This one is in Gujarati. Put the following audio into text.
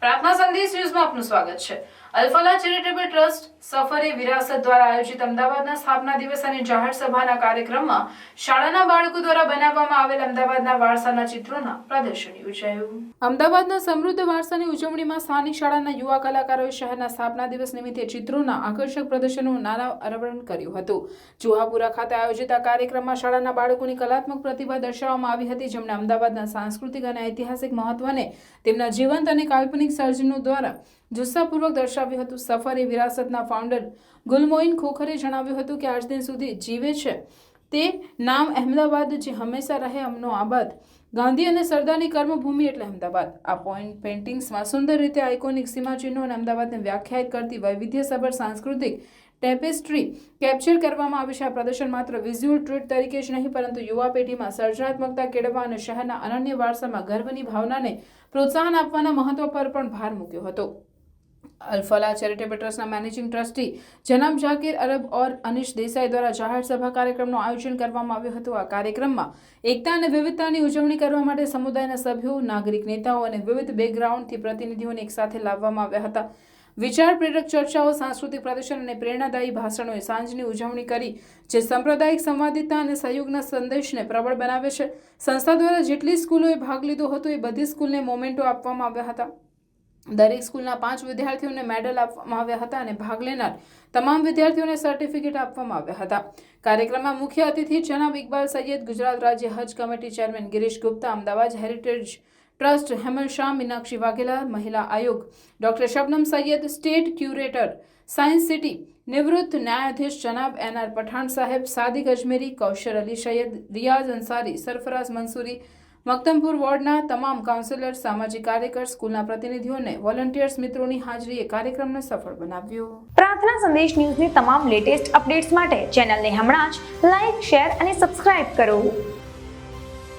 પ્રાર્થના સંદેશ ન્યૂઝમાં આપનું સ્વાગત છે। અલ-ફલાહ ચેરિટેબલ ટ્રસ્ટ સફરે વિરાસત દ્વારા આયોજિત અમદાવાદના સ્થાપના દિવસ અને જાહેર સભાના કાર્યક્રમમાં શાળાના બાળકો દ્વારા બનાવવામાં આવેલ અમદાવાદના વારસાના ચિત્રોના પ્રદર્શન યોજાયું। અમદાવાદના સમૃદ્ધ વારસાની ઉજવણીમાં સ્થાનિક શાળાના યુવા કલાકારોએ શહેરના સ્થાપના દિવસ નિમિત્તે ચિત્રોના આકર્ષક પ્રદર્શનનું અનાવરણ કર્યું હતું। જુહાપુરા ખાતે આયોજિત આ કાર્યક્રમમાં શાળાના બાળકોની કલાત્મક પ્રતિભા દર્શાવવામાં આવી હતી, જેમણે અમદાવાદના સાંસ્કૃતિક અને ઐતિહાસિક મહત્વને તેમના જીવંત અને કાલ્પનિક સર્જનો દ્વારા જુસ્સાપૂર્વક દર્શાવ્યું હતું। સફરે વિરાસતના ફાઉન્ડર ગુલમોઇન ખોખરે જણાવ્યું હતું કે આજ દિન સુધી જીવે છે તે નામ અહેમદાબાદ, જે હંમેશા રહે અમનો આબાદ। ગાંધી અને સરદારની કર્મભૂમિ એટલે અમદાવાદ। આ પેઇન્ટિંગ્સમાં સુંદર રીતે આઇકોનિક સીમાચિહ્નો અને અમદાવાદને વ્યાખ્યાયિત કરતી વૈવિધ્યસભર સાંસ્કૃતિક ટેપેસ્ટ્રી કેપ્ચર કરવામાં આવી છે। આ પ્રદર્શન માત્ર વિઝ્યુઅલ ટ્રીટ તરીકે જ નહીં, પરંતુ યુવા પેઢીમાં સર્જનાત્મકતા કેળવવા અને શહેરના અનન્ય વારસામાં ગર્વની ભાવનાને પ્રોત્સાહન આપવાના મહત્વ પર પણ ભાર મૂક્યો હતો। અલ-ફલાહ ચેરિટેબલ ટ્રસ્ટના મેનેજિંગ ટ્રસ્ટી જનાબ ઝાકિર અરબ ઓર અનિશ દેસાઈ દ્વારા જાહેર સભા કાર્યક્રમનું આયોજન કરવામાં આવ્યું હતું। આ કાર્યક્રમમાં એકતા અને વિવિધતાની ઉજવણી કરવા માટે સમુદાયના સભ્યો, નાગરિક નેતાઓ અને વિવિધ બેકગ્રાઉન્ડથી પ્રતિનિધિઓને એકસાથે લાવવામાં આવ્યા હતા। વિચાર પ્રેરક ચર્ચાઓ, સાંસ્કૃતિક પ્રદર્શન અને પ્રેરણાદાયી ભાષણોએ સાંજની ઉજવણી કરી, જે સાંપ્રદાયિક સંવાદિતા અને સહયોગના સંદેશને પ્રબળ બનાવે છે। સંસ્થા દ્વારા જેટલી સ્કૂલોએ ભાગ લીધો હતો એ બધી સ્કૂલને મોમેન્ટો આપવામાં આવ્યા હતા। દરેક સ્કૂલના 5 વિદ્યાર્થીઓને મેડલ આપવામાં આવ્યા હતા અને ભાગ લેનાર તમામ વિદ્યાર્થીઓને સર્ટિફિકેટ આપવામાં આવ્યા હતા। કાર્યક્રમમાં મુખ્ય અતિથિ જનાબ ઇકબાલ સૈયદ, ગુજરાત રાજ્ય હજ committee chairman Girish Gupta, Ahmedabad heritage trust Hemal Shah, Meenakshi Vaghela, મહિલા આયોગ doctor Shabnam Saiyed, state curator science city, નિવૃત્ત ન્યાયાધીશ જનાબ એનઆર પઠાણ સાહેબ, સાદિક અજમેરી, કૌશર અલી સૈયદ, રિયાઝ અંસારી, સરફરાઝ મંસૂરી, મક્તમપુર વોર્ડના તમામ કાઉન્સિલર, સામાજિક કાર્યકર, સ્કૂલના પ્રતિનિધિઓ અને વોલન્ટિયર્સ મિત્રોની હાજરીએ કાર્યક્રમને સફળ બનાવ્યો। પ્રાર્થના સંદેશ ન્યૂઝની તમામ લેટેસ્ટ અપડેટ્સ માટે ચેનલને હમણાં જ લાઈક, શેર અને સબસ્ક્રાઇબ કરો।